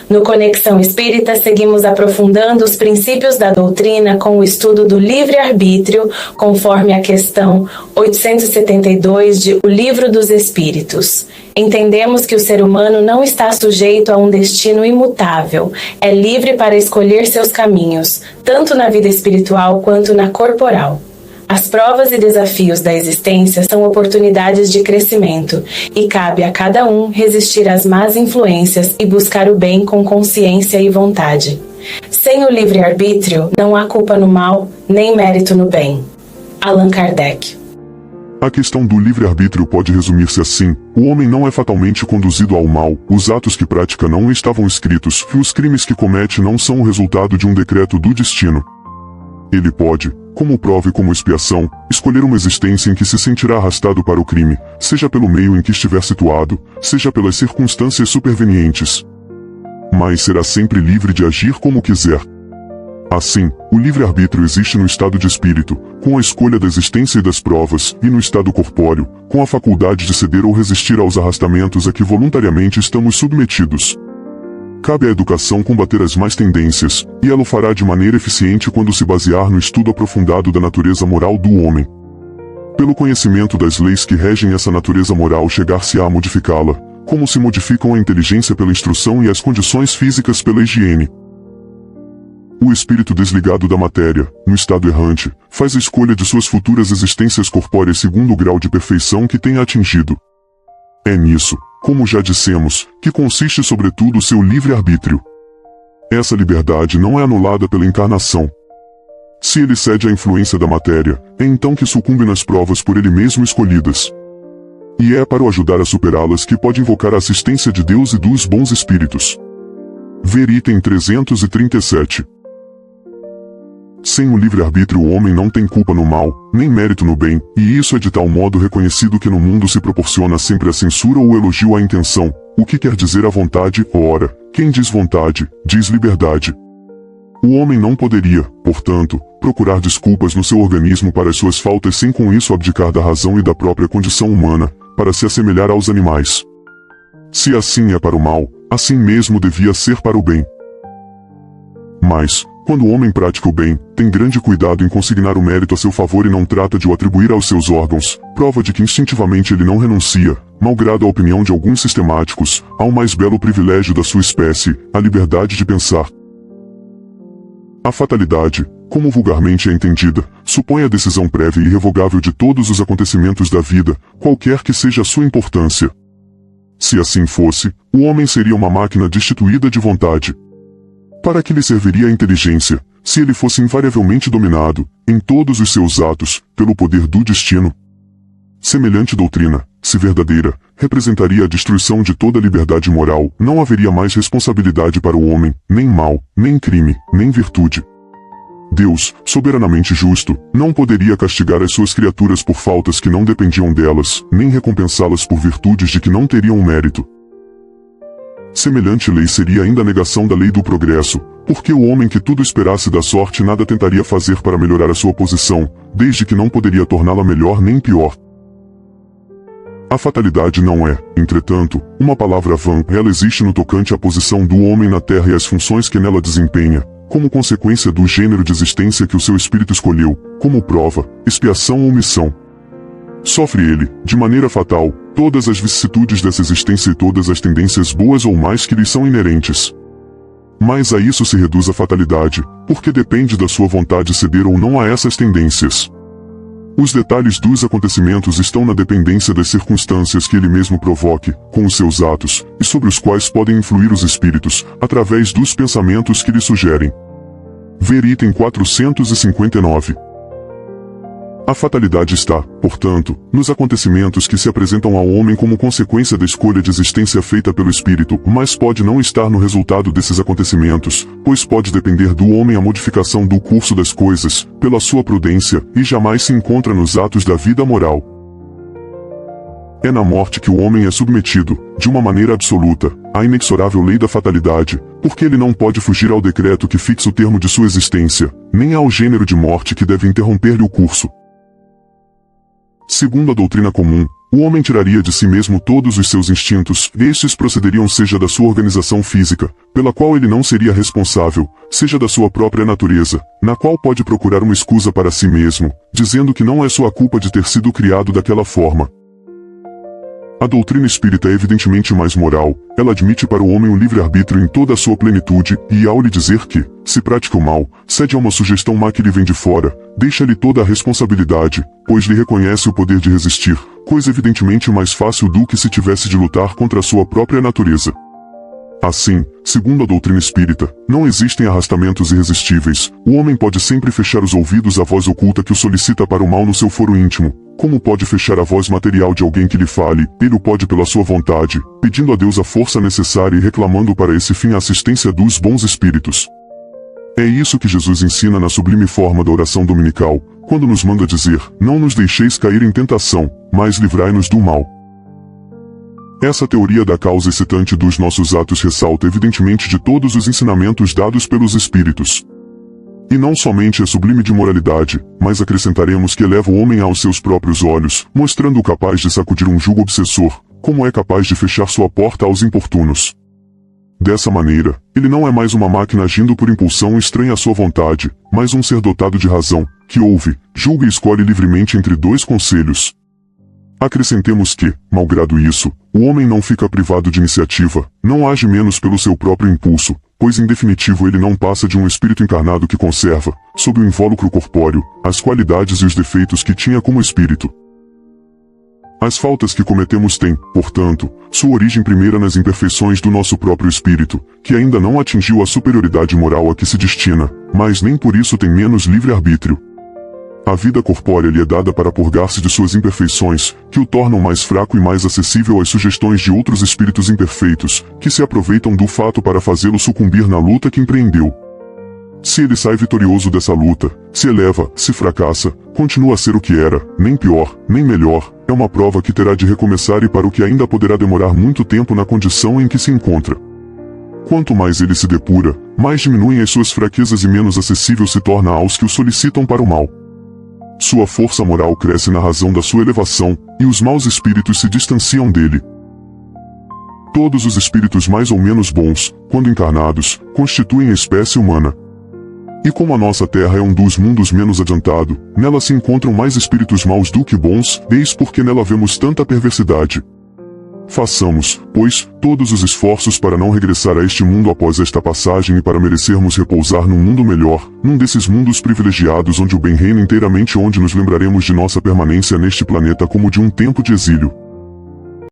No Conexão Espírita, seguimos aprofundando os princípios da doutrina com o estudo do livre-arbítrio, conforme a questão 872 de O Livro dos Espíritos. Entendemos que o ser humano não está sujeito a um destino imutável, é livre para escolher seus caminhos, tanto na vida espiritual quanto na corporal. As provas e desafios da existência são oportunidades de crescimento, e cabe a cada um resistir às más influências e buscar o bem com consciência e vontade. Sem o livre-arbítrio, não há culpa no mal, nem mérito no bem. Allan Kardec. A questão do livre-arbítrio pode resumir-se assim: o homem não é fatalmente conduzido ao mal, os atos que pratica não estavam escritos, e os crimes que comete não são o resultado de um decreto do destino. Ele pode, como prova e como expiação, escolher uma existência em que se sentirá arrastado para o crime, seja pelo meio em que estiver situado, seja pelas circunstâncias supervenientes. Mas será sempre livre de agir como quiser. Assim, o livre-arbítrio existe no estado de espírito, com a escolha da existência e das provas, e no estado corpóreo, com a faculdade de ceder ou resistir aos arrastamentos a que voluntariamente estamos submetidos. Cabe à educação combater as más tendências, e ela o fará de maneira eficiente quando se basear no estudo aprofundado da natureza moral do homem. Pelo conhecimento das leis que regem essa natureza moral, chegar-se-á a modificá-la, como se modificam a inteligência pela instrução e as condições físicas pela higiene. O espírito desligado da matéria, no estado errante, faz a escolha de suas futuras existências corpóreas segundo o grau de perfeição que tenha atingido. É nisso, como já dissemos, que consiste sobretudo o seu livre-arbítrio. Essa liberdade não é anulada pela encarnação. Se ele cede à influência da matéria, é então que sucumbe nas provas por ele mesmo escolhidas. E é para o ajudar a superá-las que pode invocar a assistência de Deus e dos bons espíritos. Ver item 337. Sem o livre-arbítrio o homem não tem culpa no mal, nem mérito no bem, e isso é de tal modo reconhecido que no mundo se proporciona sempre a censura ou o elogio à intenção, o que quer dizer a vontade. Ora, quem diz vontade, diz liberdade. O homem não poderia, portanto, procurar desculpas no seu organismo para as suas faltas sem com isso abdicar da razão e da própria condição humana, para se assemelhar aos animais. Se assim é para o mal, assim mesmo devia ser para o bem. Mas, quando o homem pratica o bem, tem grande cuidado em consignar o mérito a seu favor e não trata de o atribuir aos seus órgãos, prova de que instintivamente ele não renuncia, malgrado a opinião de alguns sistemáticos, ao mais belo privilégio da sua espécie, a liberdade de pensar. A fatalidade, como vulgarmente é entendida, supõe a decisão prévia e irrevogável de todos os acontecimentos da vida, qualquer que seja a sua importância. Se assim fosse, o homem seria uma máquina destituída de vontade. Para que lhe serviria a inteligência, se ele fosse invariavelmente dominado, em todos os seus atos, pelo poder do destino? Semelhante doutrina, se verdadeira, representaria a destruição de toda liberdade moral, não haveria mais responsabilidade para o homem, nem mal, nem crime, nem virtude. Deus, soberanamente justo, não poderia castigar as suas criaturas por faltas que não dependiam delas, nem recompensá-las por virtudes de que não teriam mérito. Semelhante lei seria ainda a negação da lei do progresso, porque o homem que tudo esperasse da sorte nada tentaria fazer para melhorar a sua posição, desde que não poderia torná-la melhor nem pior. A fatalidade não é, entretanto, uma palavra vã, ela existe no tocante à posição do homem na terra e às funções que nela desempenha, como consequência do gênero de existência que o seu espírito escolheu, como prova, expiação ou missão. Sofre ele, de maneira fatal, todas as vicissitudes dessa existência e todas as tendências boas ou mais que lhes são inerentes. Mas a isso se reduz a fatalidade, porque depende da sua vontade ceder ou não a essas tendências. Os detalhes dos acontecimentos estão na dependência das circunstâncias que ele mesmo provoque, com os seus atos, e sobre os quais podem influir os espíritos, através dos pensamentos que lhe sugerem. Ver item 459. A fatalidade está, portanto, nos acontecimentos que se apresentam ao homem como consequência da escolha de existência feita pelo espírito, mas pode não estar no resultado desses acontecimentos, pois pode depender do homem a modificação do curso das coisas, pela sua prudência, e jamais se encontra nos atos da vida moral. É na morte que o homem é submetido, de uma maneira absoluta, à inexorável lei da fatalidade, porque ele não pode fugir ao decreto que fixa o termo de sua existência, nem ao gênero de morte que deve interromper-lhe o curso. Segundo a doutrina comum, o homem tiraria de si mesmo todos os seus instintos, estes procederiam seja da sua organização física, pela qual ele não seria responsável, seja da sua própria natureza, na qual pode procurar uma escusa para si mesmo, dizendo que não é sua culpa de ter sido criado daquela forma. A doutrina espírita é evidentemente mais moral, ela admite para o homem o livre-arbítrio em toda a sua plenitude, e ao lhe dizer que, se pratica o mal, cede a uma sugestão má que lhe vem de fora, deixa-lhe toda a responsabilidade, pois lhe reconhece o poder de resistir, coisa evidentemente mais fácil do que se tivesse de lutar contra a sua própria natureza. Assim, segundo a doutrina espírita, não existem arrastamentos irresistíveis, o homem pode sempre fechar os ouvidos à voz oculta que o solicita para o mal no seu foro íntimo. Como pode fechar a voz material de alguém que lhe fale, ele o pode pela sua vontade, pedindo a Deus a força necessária e reclamando para esse fim a assistência dos bons espíritos. É isso que Jesus ensina na sublime forma da oração dominical, quando nos manda dizer, não nos deixeis cair em tentação, mas livrai-nos do mal. Essa teoria da causa excitante dos nossos atos ressalta evidentemente de todos os ensinamentos dados pelos espíritos. E não somente é sublime de moralidade, mas acrescentaremos que eleva o homem aos seus próprios olhos, mostrando-o capaz de sacudir um jugo obsessor, como é capaz de fechar sua porta aos importunos. Dessa maneira, ele não é mais uma máquina agindo por impulsão estranha à sua vontade, mas um ser dotado de razão, que ouve, julga e escolhe livremente entre dois conselhos. Acrescentemos que, malgrado isso, o homem não fica privado de iniciativa, não age menos pelo seu próprio impulso, pois em definitivo ele não passa de um espírito encarnado que conserva, sob o invólucro corpóreo, as qualidades e os defeitos que tinha como espírito. As faltas que cometemos têm, portanto, sua origem primeira nas imperfeições do nosso próprio espírito, que ainda não atingiu a superioridade moral a que se destina, mas nem por isso tem menos livre-arbítrio. A vida corpórea lhe é dada para purgar-se de suas imperfeições, que o tornam mais fraco e mais acessível às sugestões de outros espíritos imperfeitos, que se aproveitam do fato para fazê-lo sucumbir na luta que empreendeu. Se ele sai vitorioso dessa luta, se eleva, se fracassa, continua a ser o que era, nem pior, nem melhor, é uma prova que terá de recomeçar e para o que ainda poderá demorar muito tempo na condição em que se encontra. Quanto mais ele se depura, mais diminuem as suas fraquezas e menos acessível se torna aos que o solicitam para o mal. Sua força moral cresce na razão da sua elevação, e os maus espíritos se distanciam dele. Todos os espíritos mais ou menos bons, quando encarnados, constituem a espécie humana. E como a nossa Terra é um dos mundos menos adiantado, nela se encontram mais espíritos maus do que bons, eis porque nela vemos tanta perversidade. Façamos, pois, todos os esforços para não regressar a este mundo após esta passagem e para merecermos repousar num mundo melhor, num desses mundos privilegiados onde o bem reina inteiramente, onde nos lembraremos de nossa permanência neste planeta como de um tempo de exílio.